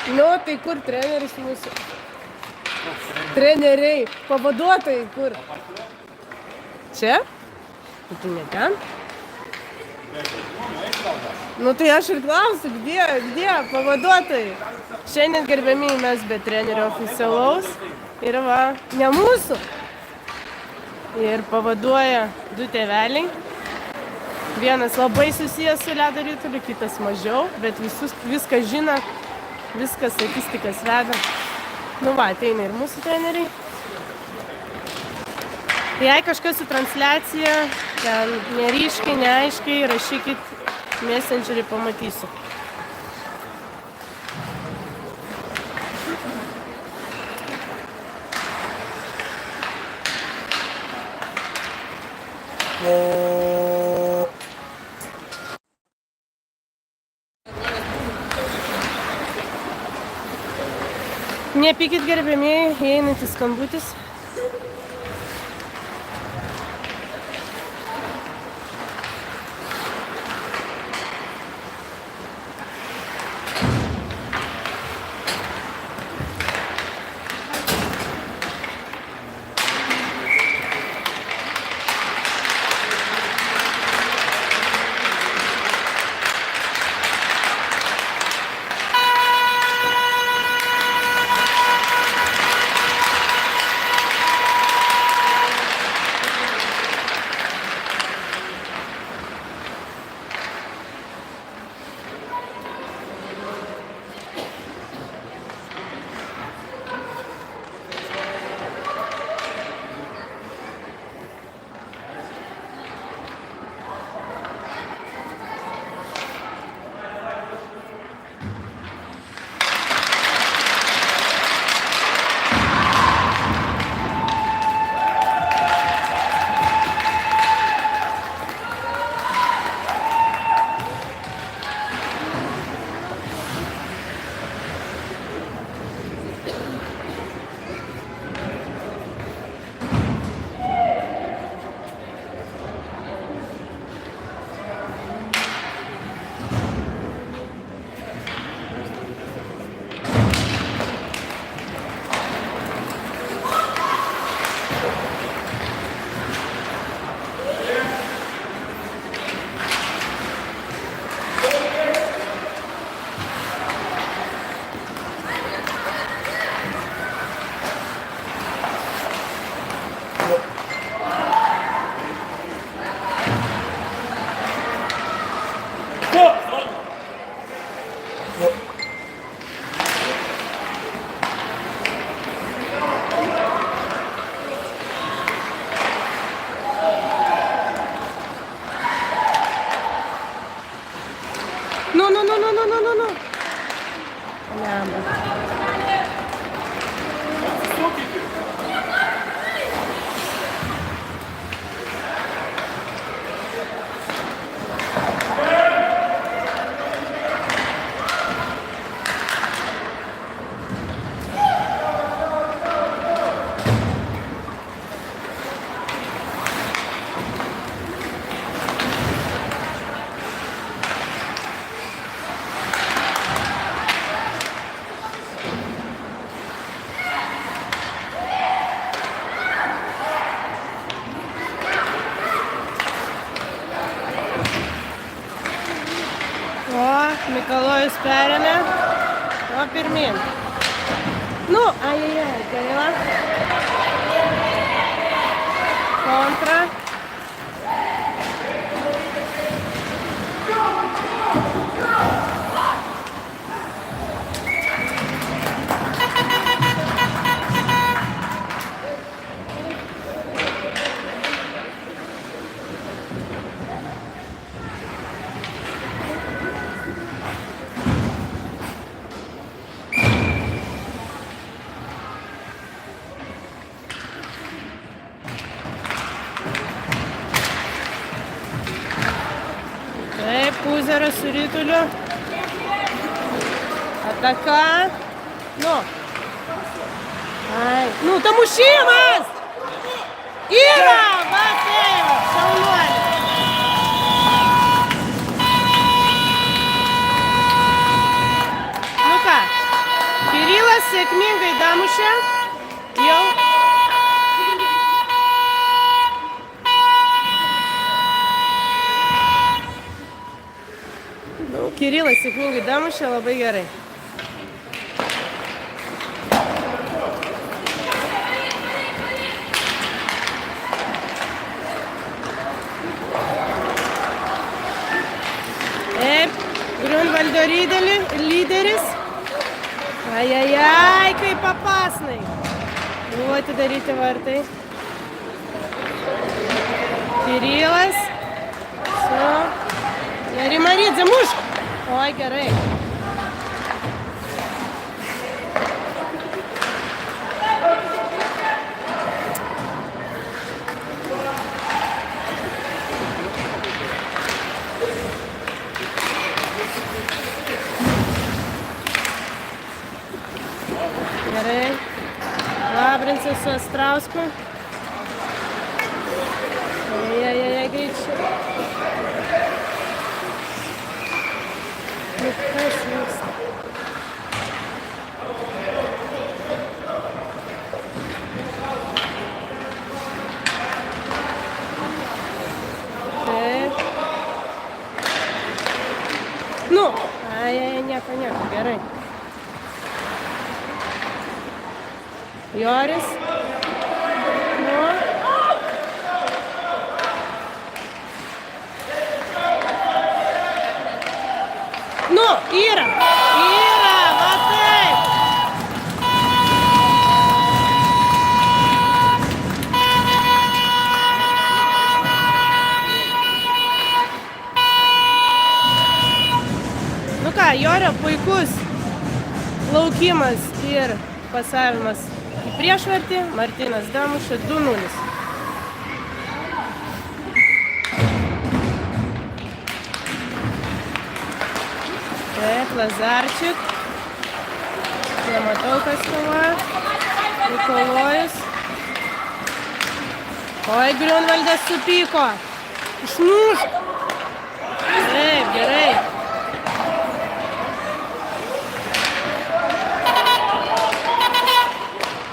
Nu, tai kur treneris mūsų? Treneriai, pavaduotojai kur? Čia? Tai ne ten? Nu tai aš ir klausiu, где pavaduotojai? Šiandien gerbiami mes be trenerio oficialaus ir va, ne mūsų. Ir pavaduoja du tėveliai. Vienas labai susijęs su ledo rituliu, kitas mažiau, bet viską žino, viskas statistikas veda. Nu va, ateina ir mūsų treneriai. Jei kažkas su transliacija, ten neryškiai, neaiškiai, rašykit Messengerį, pamatysiu. Nepykit gerbėmieji, įeinantis skambutis. No. Lemba. Mikalojus perėmė. O, pirmin. Nu, ajajaj, gaila. Kontra. Taip, Puzeras su Rytuliu. Ataka. Nu. Ai. Nu, tamušimas! Yra! Va, taip, šaunuolis. Nu ką, Kirilas sėkmingai damušė. Jau. Kirilas sėkmingai damušė, labai gerai. Taip, Grunvaldo lyderis. Ajajaj, kaip papasnai. Buvo atidaryti vartai. Kirilas su Rimaridze, mušk. Oi, gerai. Gerai. Labrinsas su Astrausku. Ajajaj, greičiau. Kas vyksta? Taip. Nu, nieko, gerai. Joris. Nu. Nu, yra, va taip. Nu ką, Jorio puikus laukimas ir pasavimas į priešvartį. Martynas damušė 2-0. Taip, Lazarčik. Nematau, kas kovoja. Mikalojus. Oi, Grunvaldas supyko. Išmušk. Taip, gerai.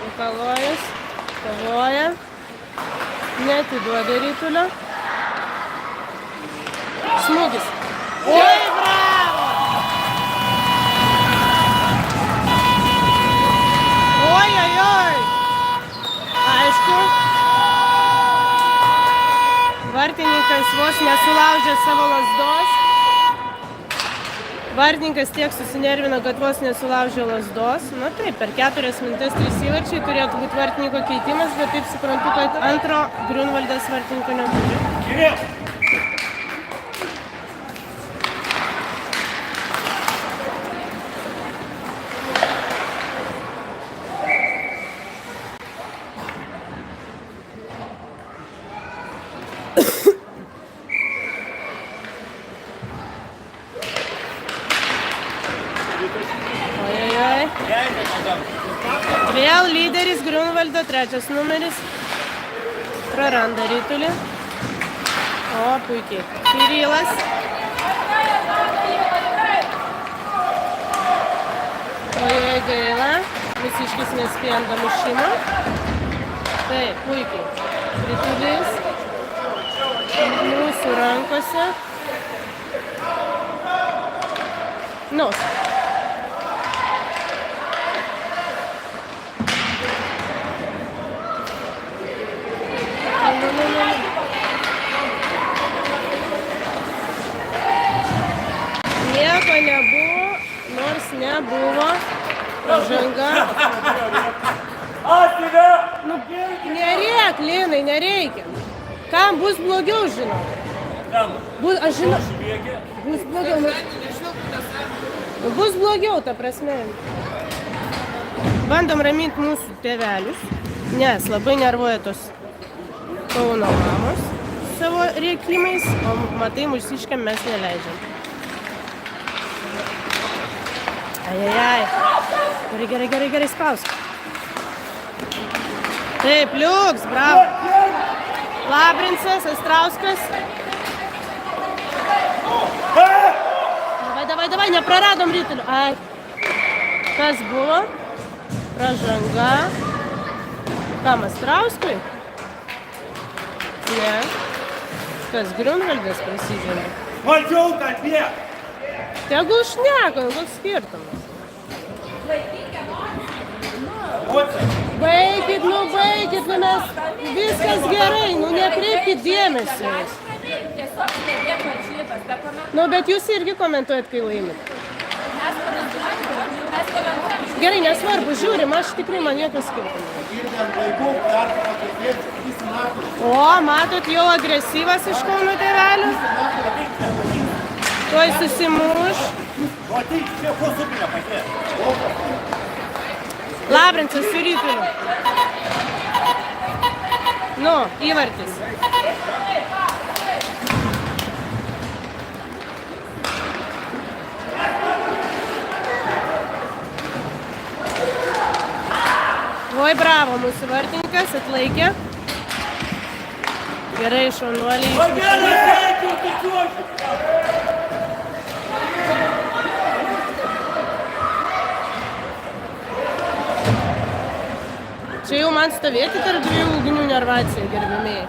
Mikalojus kovoja. Neatiduoda Rytulio. Smūgis. Oi, bravo! Oi. Aišku. Vartininkas vos nesulaužė savo lazdos. Vartininkas tiek susinervino, kad vos nesulaužė lazdos. Na taip, per 4 minutes 3 įvarčiai turėtų būti vartininko keitimas, bet taip suprantu, kad antro Grunvaldas vartininko neturi. Ojojoj. Vėl lyderis Grunvaldo, 3 numeris. Praranda ritulį. O, puikiai. Kirilas. Ojoj, gaila. Visiškis nespėjant damušimo. Taip, puikiai. Ritulys. Mūsų rankose. Nos. Nieko nebuvo, nors nebuvo. Pražanga. Nu, nerėk, Linai, nereikia. Kam bus blogiau, žinau. Aš žinau. Bus blogiau. Bus blogiau, ta prasme. Bandom raminti mūsų tėvelius, nes labai nervuoja tos Kauno mamos savo rėkimais, o matai, mūsiškiam mes neleidžiam. Ajajaj. Gerai, spausk. Taip, liuks, bravo. Labrincas, Astrauskas. Davai, nepraradom rytulių. Ai. Kas buvo? Pražanga. Kam, Astrauskui? Ne. Kas, Grunvaldas prasižengė? Valdžiau kalbėk! Tegul šneka, koks skirtumas. Baikit, mes viskas gerai, nekreipkit dėmesio. Bet jūs irgi komentuojat, kai laimit. Gerai, nesvarbu, žiūrim, aš tikrai man jokio skirtumo. O, matot, jau agresyvas iš Kauno tėvelių. Tuoj susimuš. Labrincas su rytuliu. Nu, įvartis. Oi, bravo, mūsų vartininkas atlaikė. Gerai, šaunuoliai. Čia jau man stovėti tarp dviejų ugnių nervacijų, gerbimieji.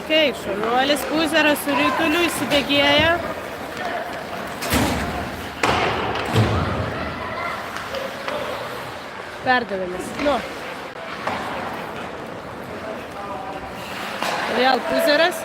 Kai, šaunuolis Puzeras su rytuliu įsibėgėja. Perdavimas. Nu. Vėl Puzeras.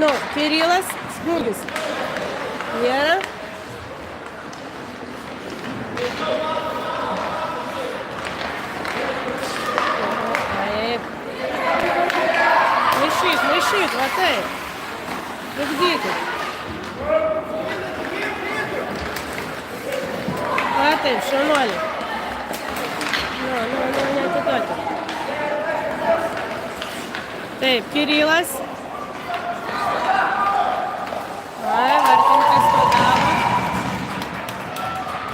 Nu, Kirilas, smūgis. Nėra. Taip. Maišyk, va taip. Trukdykit. Va taip, šaunuolį. Neatiduokit. Taip, Kirilas. Vartininkas padavo.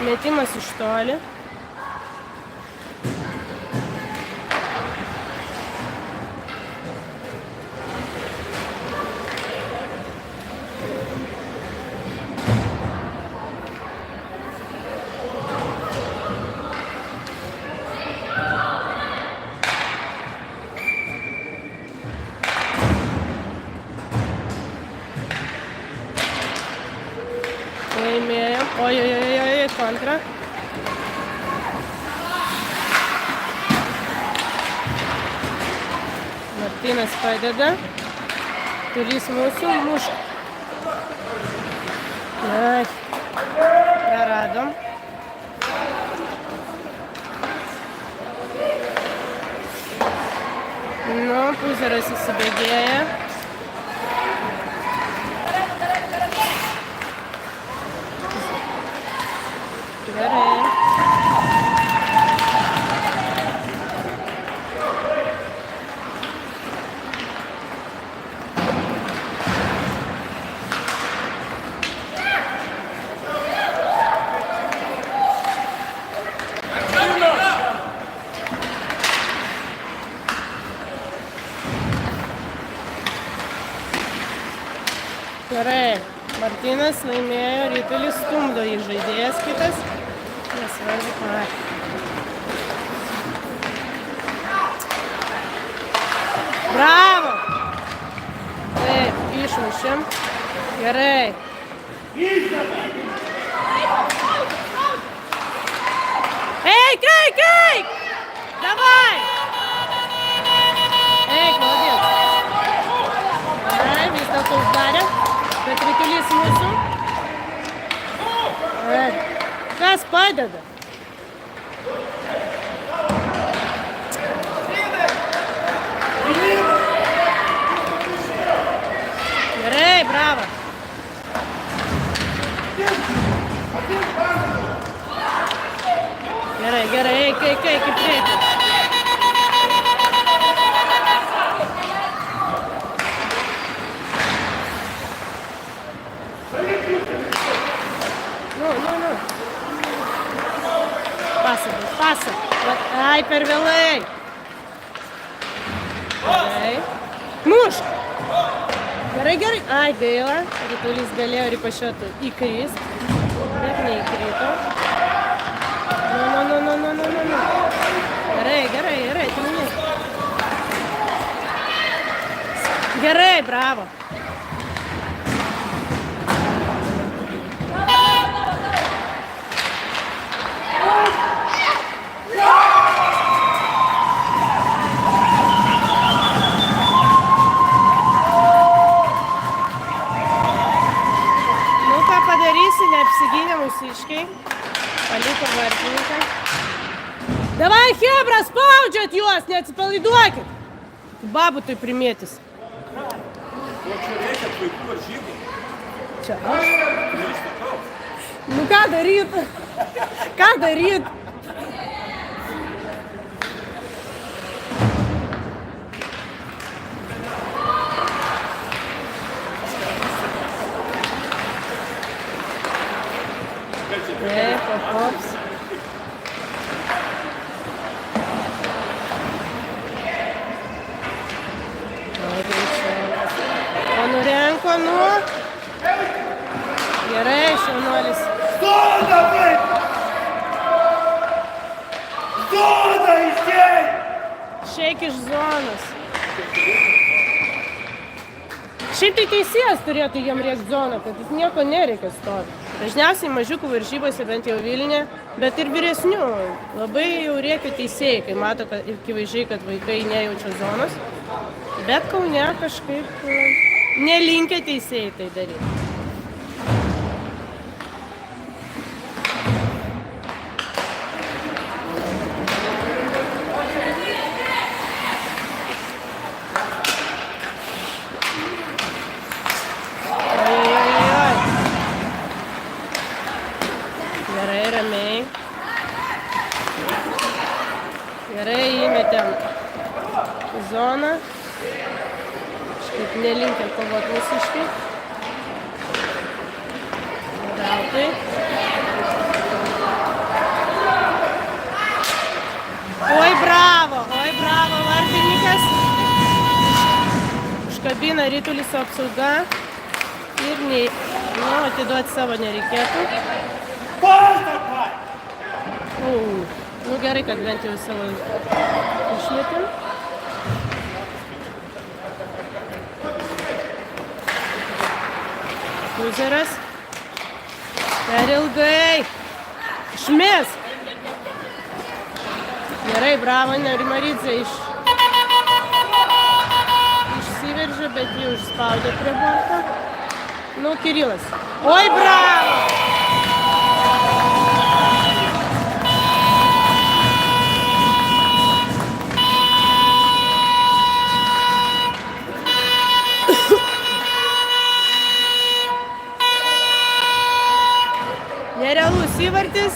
Metimas iš toli. Laimėjom. Oi, kontra. Martynas padeda. Turys mūsų mušk. Ai, praradom. Nu, Puzeras įsibėgėja. Gerai. Gerai, Martynas laimėjo, Rytulis stumdo į žaidėjas kitas. Nesvarbu, ką. Bravo! Taip, išmušėm. Gerai. Eik! Davai! Eik, молодец. Gerai, vis dėlto uždarė. Bet Rytulys mūsų. Kas padeda? Gerai, bravo. Gerai, eik į priekį. Nu. Pasa. Ai, per vėlai. Gerai. Mušk. Gerai. Ai, gaila. Rytulys galėjo ir pašėtų įkrist. Bet neįkrito. Nu. Gerai. Gerai, bravo. Neapsigynė mūsiškiai, paliko vartininką. Davai, Hebra, spaudžiat juos, neatsipalaiduokit. Babu tai primėtis. O čia reikia vaikų varžybų? Čia aš? Nu ką daryt? Hops. Panurenko, Gerai, šaunuolis. Zona, vaikai! Zona, išėjai! Šeik iš zonos. Šiaip tai teisėjas turėtų jam rėkt zoną, kad jis nieko nereikia stoti. Dažniausiai mažiukų varžybose, bent jau Vilniuje, bet ir vyresnių. Labai jau rėkia teisėjai, kai mato akivaizdžiai, kad vaikai nejaučia zonos. Bet Kaune kažkaip nelinkę teisėjai tai daryti. Gerai, įmetėm į zoną. Kažkaip nelinkę kovoti mūsiškai. Veltui. Oi, bravo, vartininkas. Užkabina Rytulis apsauga. Ir atiduoti savo nereikėtų. Nu gerai, kad bent jau savo išmetėm. Puzeras. Per ilgai. Išmės. Gerai, bravo, Nerimaridze išsiveržė, bet jį užspaudė prie borto. Nu, Kirilas. Oi, bravo! Nerealus įvartis,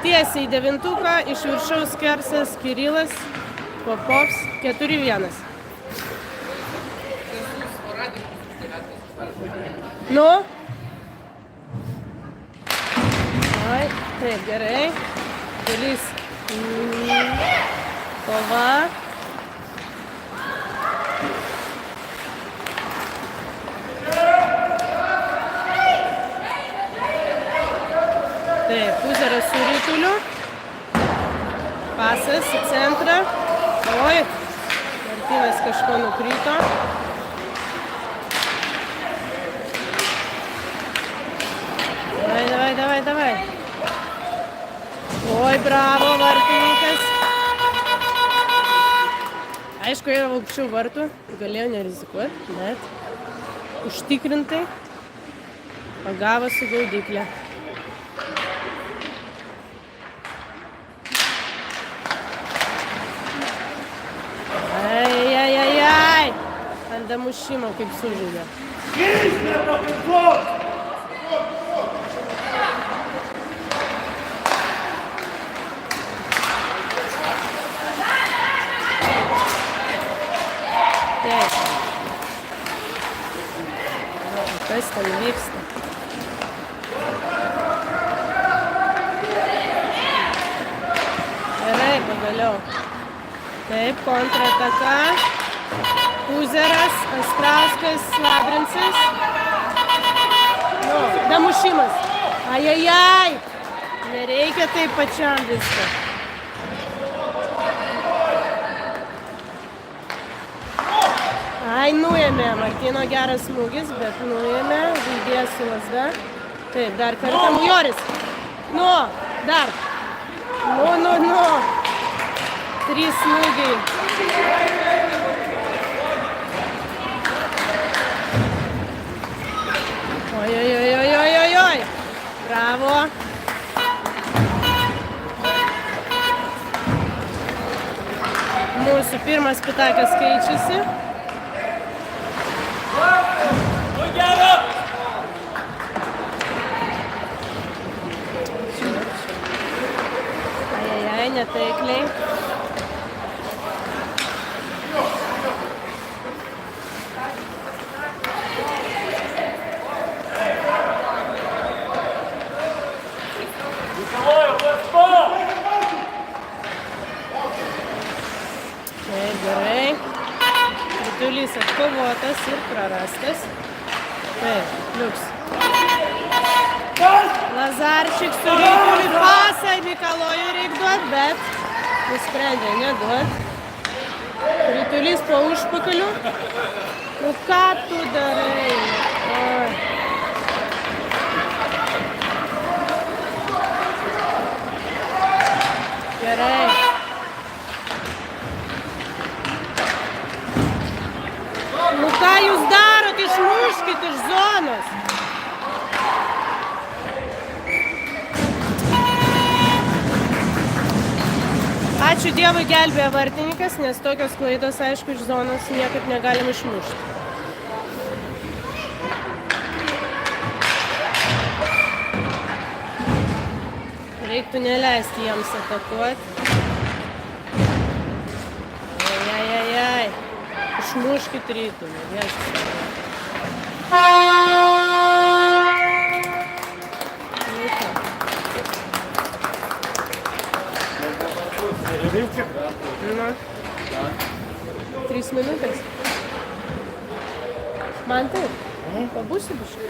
tiesiai į devintuką, iš viršaus skersas Kirilas, Popovs, 4-1. Nu? Ai, taip, gerai. Kelis. Kova. Taip, Puzeras su Rytuliu. Pasas į centrą. Oi, Martynas kažko nukrito. Davai. Oi, bravo, vartininkas. Aišku, yra aukščiau vartų. Galėjau nerizikuoti, bet užtikrintai pagavo su gaudyklė. Ai. Ant damušimo kaip sužaidė. Taip. Kas ten vyksta? Gerai, pagaliau. Taip, kontrataka. Puzeras, Astrauskas, Labrincas. Nu, damušimas. Ajajaj. Nereikia taip pačiam viską. Ai, nuėmė. Martyno geras smūgis, bet nuėmė. Žaidėjas su lazda. Taip, dar kartą Mujoris. Nu, dar. Nu. 3 smūgiai. Oi. Bravo. Mūsų pirmas pitakas keičiasi. Ajajaj, netaikliai. Gerai. Ritulys atkovotas ir prarastas. Taip, liuks. Lazarčik su Rytuliu pasą Mikalojui reik duot, bet nusprendė neduot. Rytulys po užpakaliu. Nu ką tu darai? Oi. Gerai. Nu ką jūs darot? Išmuškit iš zonos. Ačiū Dievui gelbėjo vartininkas, nes tokios klaidos, aišku, iš zonos niekaip negalim išmušti. Reiktų neleisti jiems atakuoti. Ajajajaj. Išmuškit Rytulį. Viešpatie. Nu. 3 minutės. Man taip. Pabūsiu biškai.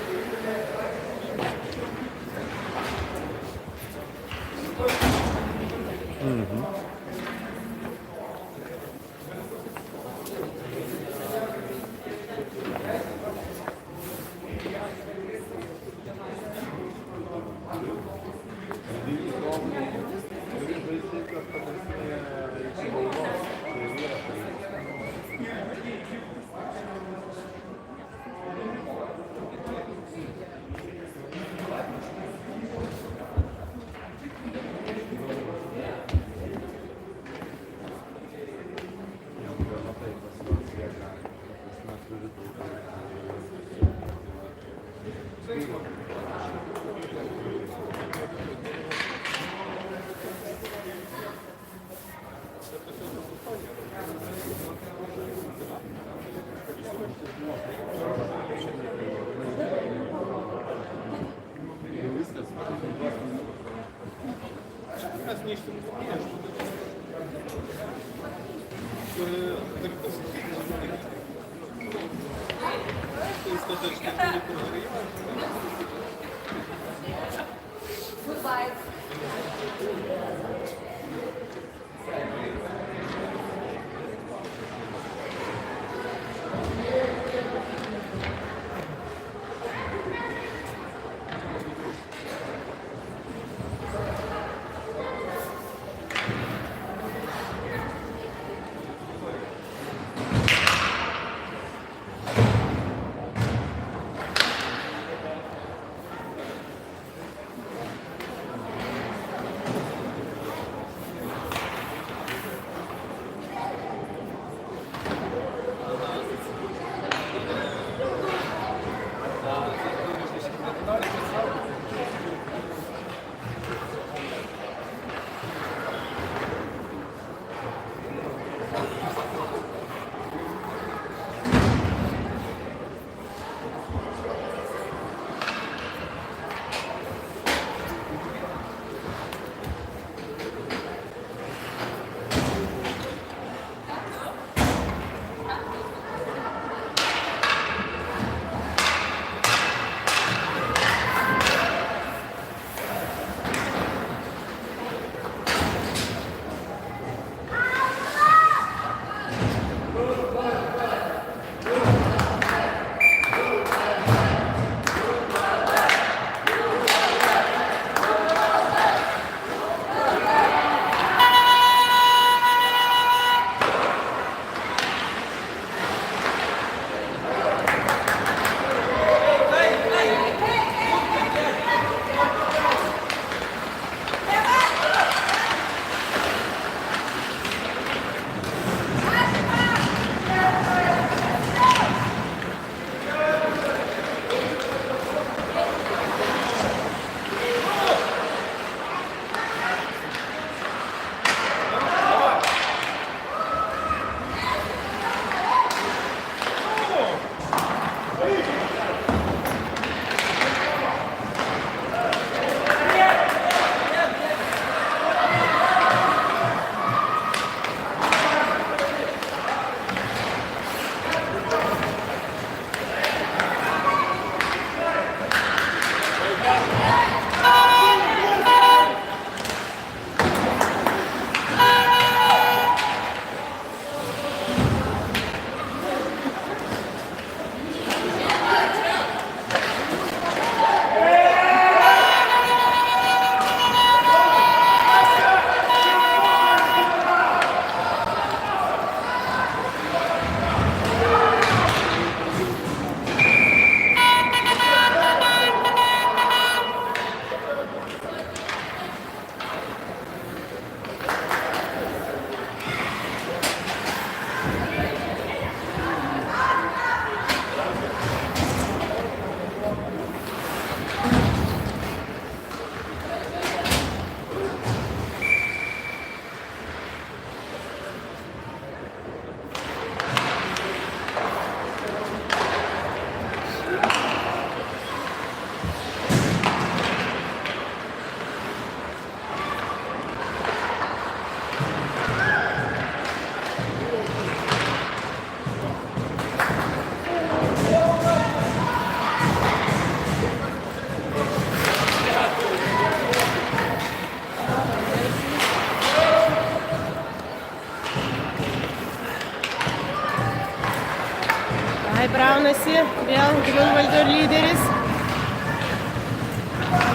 Braunasi vėl Grunvaldo lyderis.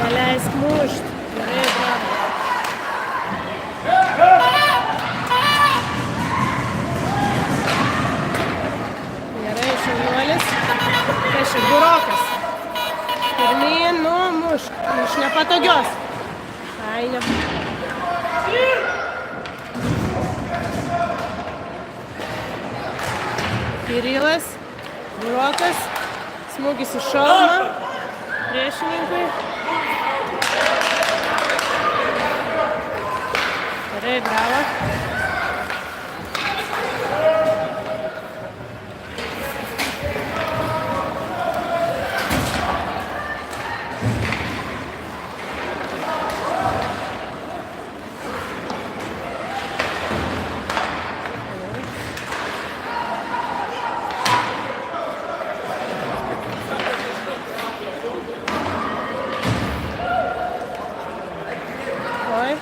Neleisk mušt. Gerai, bravo. Gerai, šaunuolis. Tai šis burokas. Pirmyn, mušk. Iš nepatogios. Ai, ne. Kirilas. Burokas, smūgis į šalmą, priešininkui. Gerai, bravo. Oi.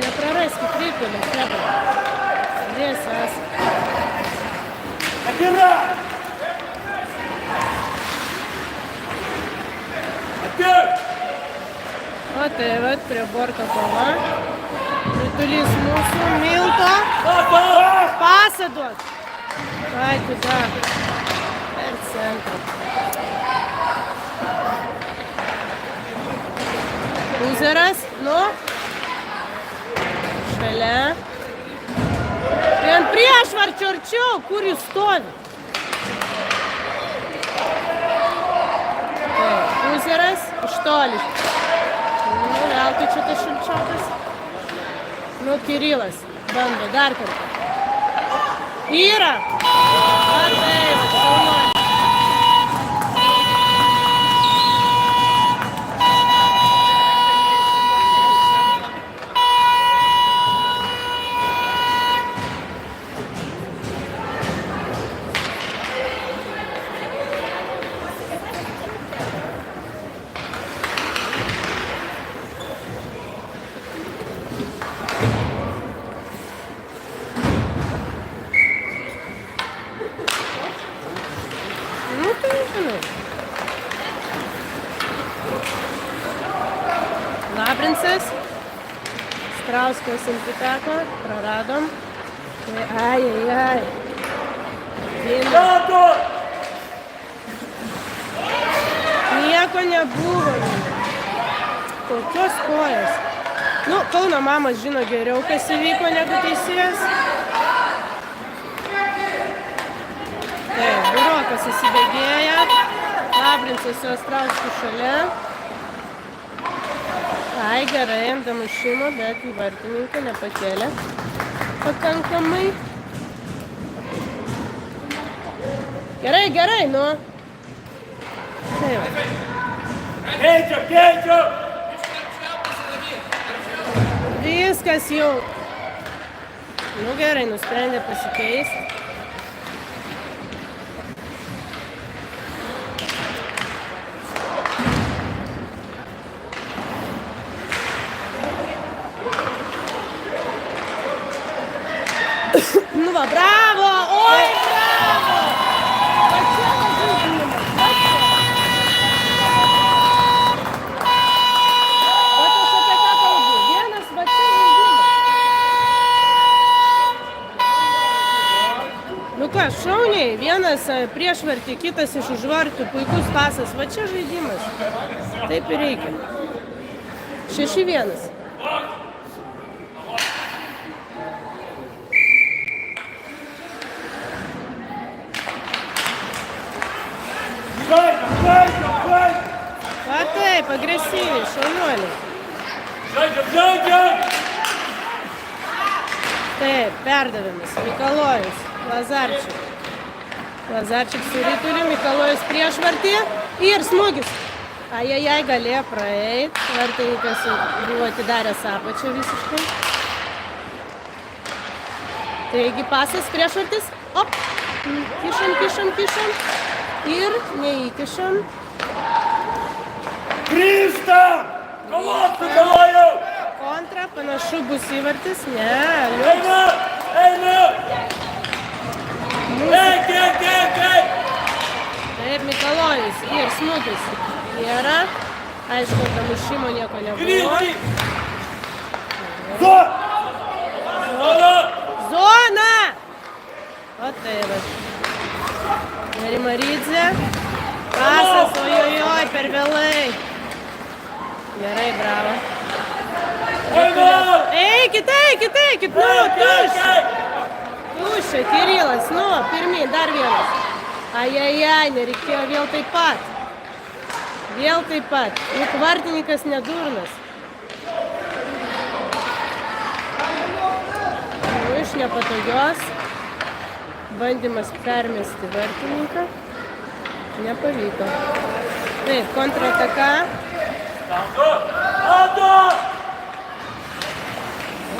Nepraraskit rytulį, chebra. Dėsias. Отбирай! Отбирай! O tai vat prie borto kova. Rytulys mūsų, Milto. Pasą duot. Ai, tada. Per centrą. Uzeras, nu. Šalia. Vien priešvarčio arčiau, kur jūs stovi. Uzeras, iš toli. Nu, veltui čia tas šilčiokas. Nu, Kirilas, bando, dar kartą. Yra! A, taip, šaunuolis. Nu, tai žinai. Labrinsas. Strauskas intiteko. Praradom. Ai. Rato! Nieko nebuvo. Kokios kojas. Nu, Kauno mamas žino geriau, kas įvyko negu teisėjas. Taip, Burokas įsibėgėja. Labrinsas su Strausku šalia. Ai, gerai, damušimo, bet į vartininką nepakėlė pakankamai. Gerai, nu. Taip. Keičia! Viskas jau. Nu gerai, nusprendė pasikeisti. Nu va, bravo! Oi, bravo! Va čia žaidimas, va čia. Va aš apie ką kalbu. Vienas va čia žaidimas. Nu ką, šauniai. Vienas prieš vartį, kitas iš už vartų. Puikus pasas. Va čia žaidimas. Taip ir reikia. 6-1. Va taip, agresyviai, šaunuoliai. Žaidžiam! Taip, perdavimas. Mikalojus, Lazarčiuk. Lazarčiuk su rytuliu, Mikalojus prieš vartį ir smūgis. Ai, galėjo praeit. Vartininkas buvo atidaręs apačią visiškai. Taigi pasas prieš vartis. Op! Kišam. Ir neįkišam. Grįžta! Kovos, Mikalojau! Kontra, panašu bus įvartis. Ne, liuks. Eina! Eik! Taip, Mikalojus ir smūgis. Yra. Aišku, damušimo nieko nebuvo. Zona! O tai va. Nerimaridze. Pasas, ojojoj, per vėlai. Gerai, bravo. Eikit, nu, tuščia. Tuščia, Kirilas, nu, pirmyn, dar vienas. Ajajai, nereikėjo vėl taip pat. Vėl taip pat. Juk vartininkas nedurnas. Iš nepatogios. Bandymas permesti vartininką. Nepavyko. Taip, kontrataka.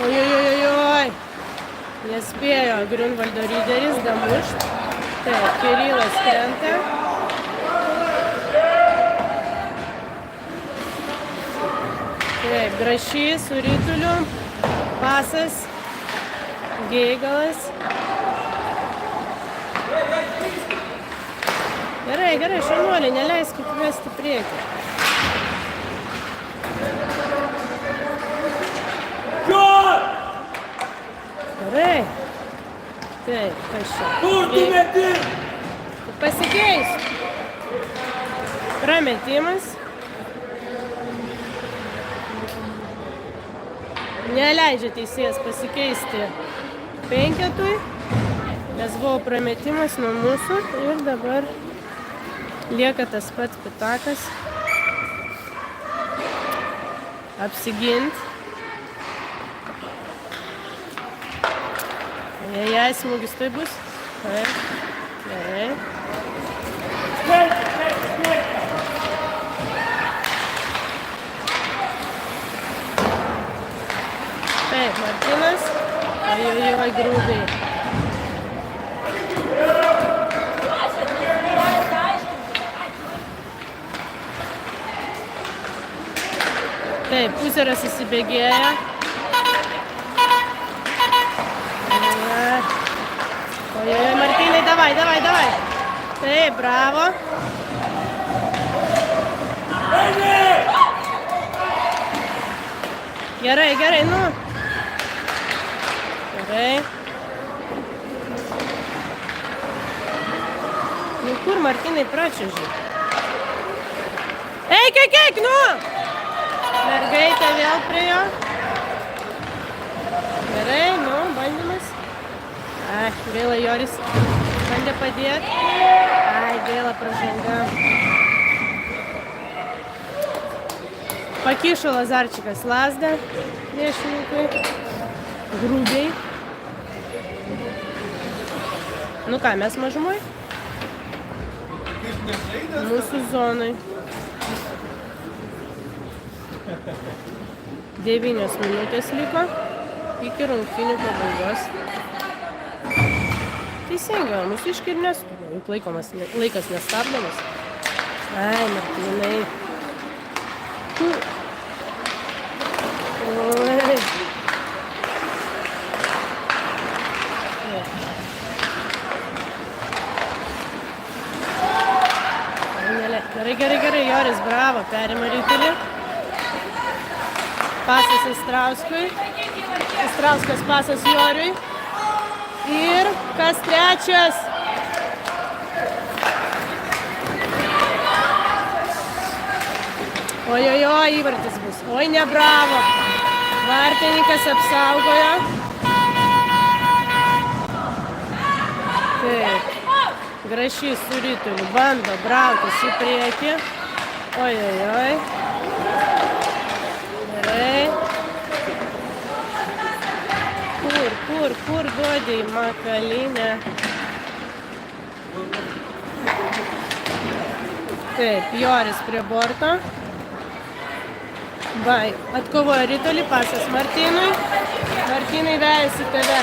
Ojojojojoj. Nespėjo Griunvaldo lyderis damušt. Taip, Kirilas krenta. Taip, Grašys su rytuliu. Pasas. Geigalas. Gerai, gerai, šaunuoliai, neleiskit vesti priekį. Gerai. Taip, kas čia? Kur tu meti? Pasikeis. Prametimas. Neleidžia teisėjas pasikeisti penketui, nes buvo prametimas nuo mūsų ir dabar lieka tas pats pitakas. Apsigint. Jei smūgis tai bus. Taip. Gerai. Taip, Martinas. Ojojoj, grubiai. Taip, Puzeras įsibėgėja. Ojojoj, Martynai, davai. Taip, bravo. Gerai, nu. Gerai. Nu kur Martynai pračiuži? Eik, nu! Mergaitė vėl prie jo. Gerai, nu, bandymas. Ai, gaila Joris bandė padėti. Ai, gaila pražanga. Pakišo Lazarčikas lazdą priešininkui. Grubiai. Nu ką, mes mažumoj? Mūsų zonai. 9 minutės liko iki rungtynių pabaigos. Teisinga, mūsiškai ir neskuba, juk laikas nestabdomas. Ai, Martynai. Oi. Gerai, Joris, bravo, perima rytulį. Pasas Astrauskui. Astrauskas pasas Joriui. Ir kas trečias? Ojojoj, įvartis bus. Oi, ne bravo. Vartininkas apsaugojo. Taip. Grašys su rytuliu bando brautis į priekį. Ojojoj. Gerai. Kur duodi į Makalinę? Taip, Joris prie borto. Vai, atkovojo rytulį, pasas Martynui. Martynai vejasi tave.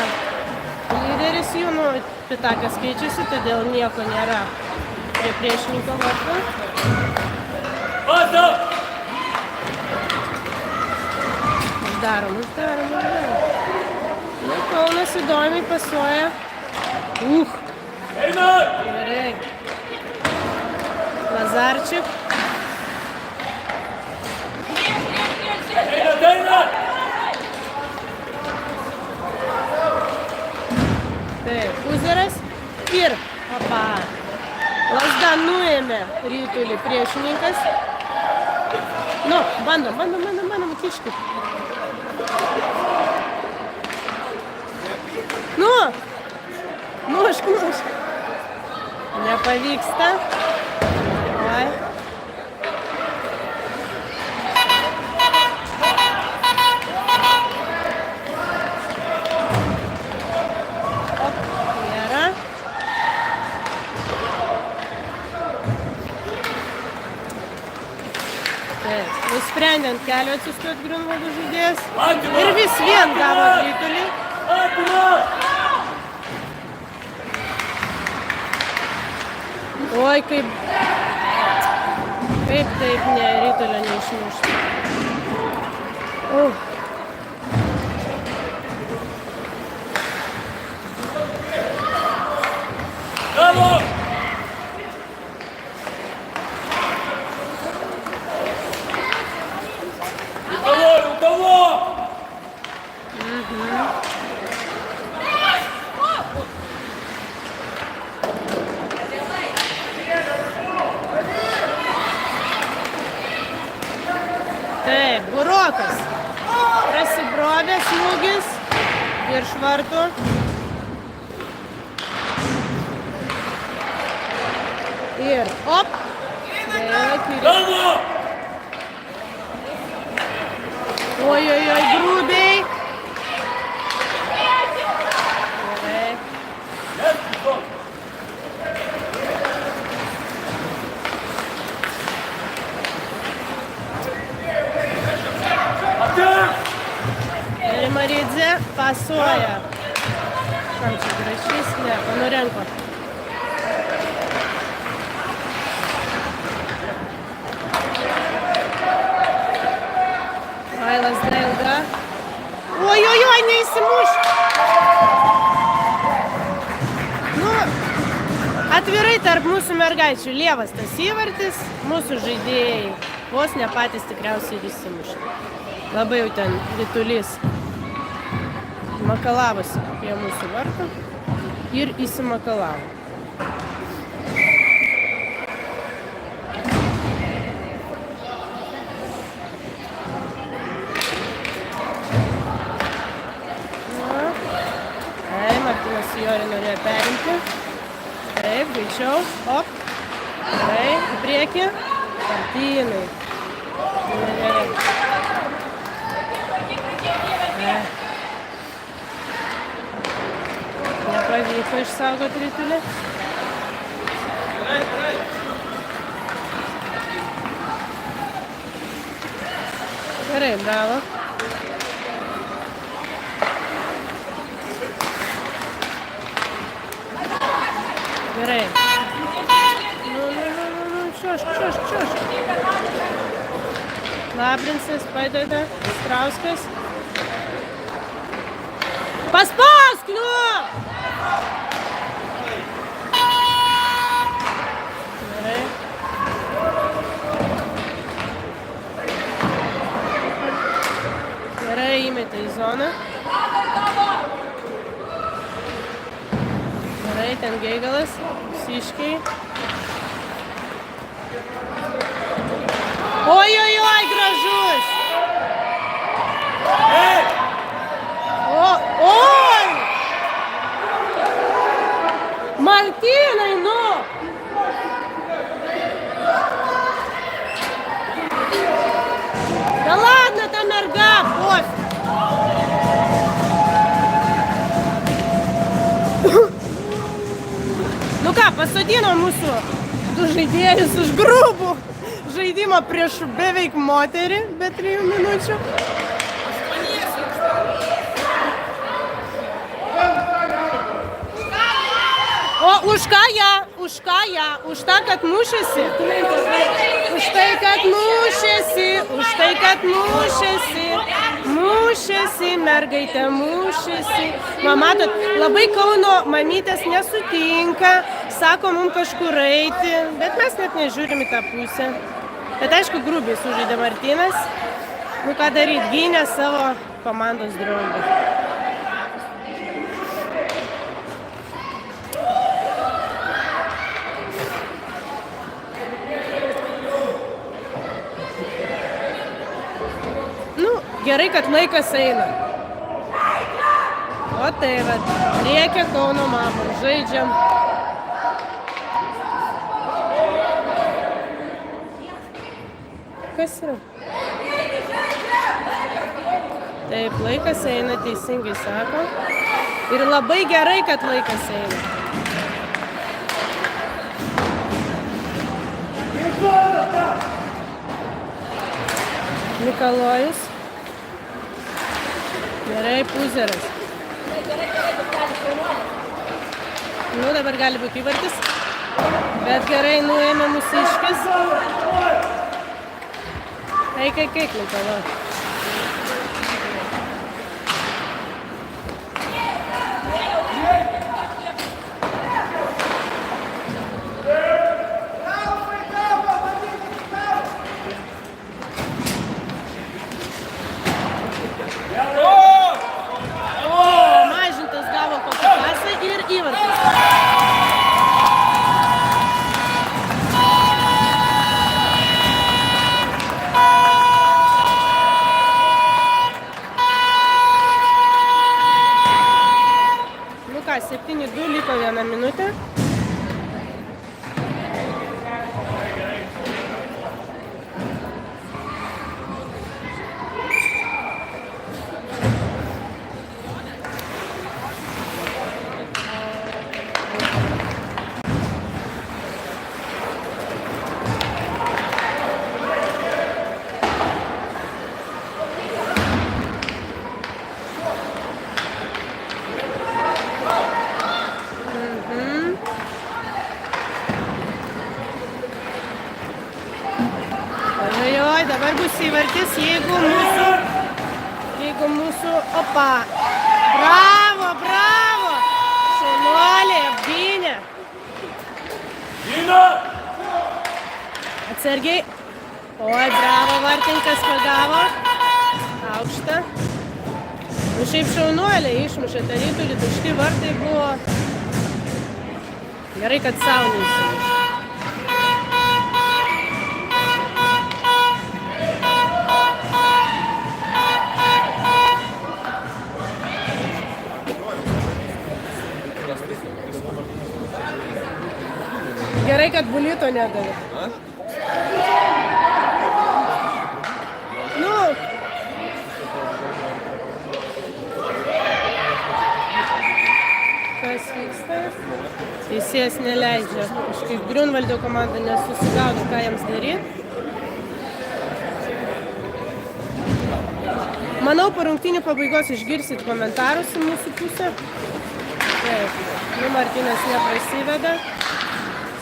Lyderis jų, nu, pitakas keičiasi, todėl nieko nėra prie priešininko vartų. Uždarom. Nu, Kaunas įdomiai pasuoja. Gerai. Lazarčik. Taip, Puzeras ir opa. Lazda nuėmė rytulį priešininkas. Nu, bandom, kiškit. Nu, mušk. Nepavyksta. Oi. Nėra. Taip, nusprendė ant kelio atsistoti Griunvaldo žaidėjas. Ir vis vien gavo ritulį. Oi, kaip taip ritulio neišmušti. Bravo! Удало! Taip, Burokas. Prasibrovė smūgis virš vartų. Ir op. Bravo! Oi, grubiai. Gerai. Rimaridze pasuoja. Kam čia Grašys? Ne, Ponorenko. Ailas Drailga. Oi, neįsimuš. Nu, atvirai tarp mūsų mergaičių lievas tas įvartis, mūsų žaidėjai vos ne patys tikriausiai ir įsimušė. Labai jau ten ritulys makalavosi prie mūsų vartų ir įsimakalavo. Martynas Jori norėjo perimti. Taip, greičiau. Op. Gerai, į priekį. Martynai. Gerai. Nepavyko išsaugoti ritulį. Gerai, bravo. Gerai. Nu, čiuošk. Labrinsas padeda, Strauskas. Paspausk, nu! Gerai. Gerai, įmetė į zoną. Gerai, ten Geigalas, Siškiai. Oi, gražus! Oi! Martynai, nu! Da ladna ta merga, pof! Nu ką, pasodino mūsų du žaidėjus už grubų žaidimą prieš beveik moterį be 3 minučių. O už ką ją? Už tą, kad mušėsi? Už tai, kad mušėsi. Mušėsi, mergaitė mušėsi. Matot, labai Kauno mamytės nesutinka, sako mums kažkur eiti, bet mes net nežiūrim į tą pusę. Bet aišku, grubiai sužaidė Martynas. Nu ką daryt, gynė savo komandos draugą. Gerai, kad laikas eina. O tai vat, reikia Kauno mamų, žaidžiam. Kas yra? Taip, laikas eina, teisingai sako. Ir labai gerai, kad laikas eina. Mikalojus. Gerai, Puzeras. Nu, dabar gali būti įvartis. Bet gerai nuėmė Mūsiškis. Eik, Mikalojus. Mažintas gavo kokį pasą ir įvartis. Nu ką, 7-2 liko 1 minutė. Dabar bus įvartis, jeigu mūsų, opa, bravo, šaunuoliai, apgynė. Atsargiai, oi, bravo, vartininkas pagavo, aukštą. Nu šiaip šaunuoliai išmušė tą rytulį, tušti vartai buvo. Gerai, kad savo neįsimušė. Gerai, kad bulito nedavė. Nu. Kas vyksta? Teisėjas neleidžia. Kažkaip Griunvaldo komanda nesusigaudo, ką jiems daryti. Manau, po rungtynių pabaigos išgirsit komentarus į mūsų pusę. Taip. Nu, Martynas neprasiveda.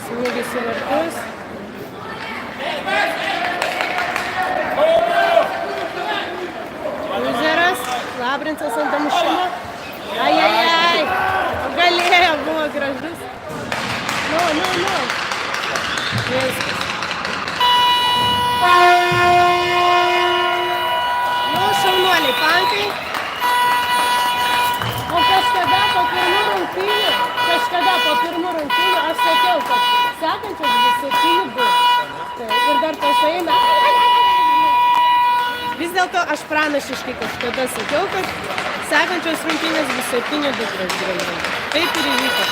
Smūgis į vartus. Puzeras, Labrincas ant amušimo. Ai. Galėjo, buvo gražus. Nu. Viskas. Nu, šaunuoliai, pankai. O kažkada po pirmų rungtynių aš sakiau, kad sekančios bus 7-2. Ir dar tas eina. Vis dėlto aš pranašiškai kažkada sakiau, kad sekančios rungtynės bus 7-2 prieš Griunvaldą. Taip ir įvyko.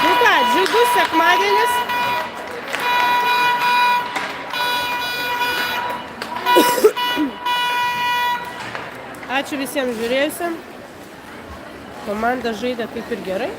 Nu ką, džiugus sekmadienis. Ačiū visiems žiūrėjusiems. Komanda žaidė kaip ir gerai.